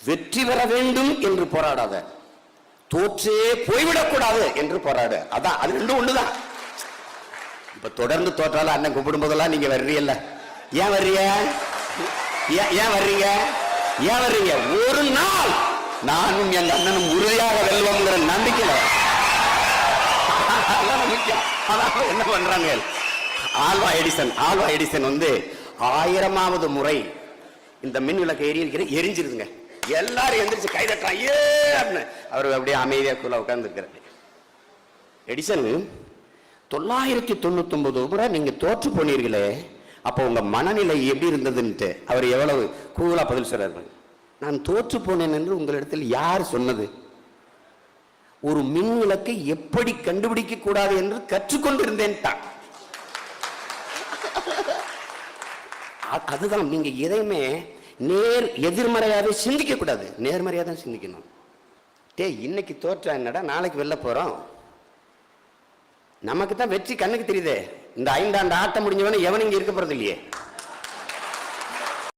வெற்றி பெற வேண்டும் என்று போராடாத, தோற்றே போய்விடக்கூடாது என்று போராடு. அதான் அது ரெண்டும் ஒண்ணுதான். இப்ப தொடர்ந்து தோற்றாலும் அண்ணன் கூப்பிடும் போதெல்லாம் நீங்க வர்றீல்ல, ஏன் வர்றீங்க? ஏன் வர்றீங்க? ஏன் வர்றீங்க? ஒரு நாள் நானும் என் அண்ணனும் உறுதியாக வெல்வோங்கிற நம்பிக்கையில என்ன பண்றாங்க? ஆல்வா எடிசன் வந்து 1000வது முறை இந்த மின் விளக்கு எரிஞ்சிருதுங்க. எல்லாரும் எந்திரிச்சு கை தட்டுறான், ஏ அப்படின்னு. அவர் அப்படியே அமைதியா உட்கார்ந்து இருக்கிறார். எடிசன் 999 முறை நீங்க தோற்று போனீர்களே, அப்போ உங்க மனநிலை எப்படி இருந்ததுன்ட்டு அவர் எவ்வளவு கூலா பதில் சொல்றாரு. நான் தோற்று போனேன் என்று உங்களிடத்தில் யார் சொன்னது? ஒரு மின் விளக்கை எப்படி கண்டுபிடிக்க கூடாது என்று கற்றுக்கொண்டிருந்தேன். அதுதான், நீங்க எதையுமே எதிர்மறையாவே சிந்திக்க கூடாது, நேர்மறையா தான் சிந்திக்கணும். இன்னைக்கு தோற்றா என்னடா, நாளைக்கு வெல்ல போறோம். நமக்கு தான் வெற்றி கண்ணுக்கு தெரியுதே. இந்த 5 ஆண்டு ஆட்டம் முடிஞ்சவன எவன் இங்க இருக்க போறது இல்லையே.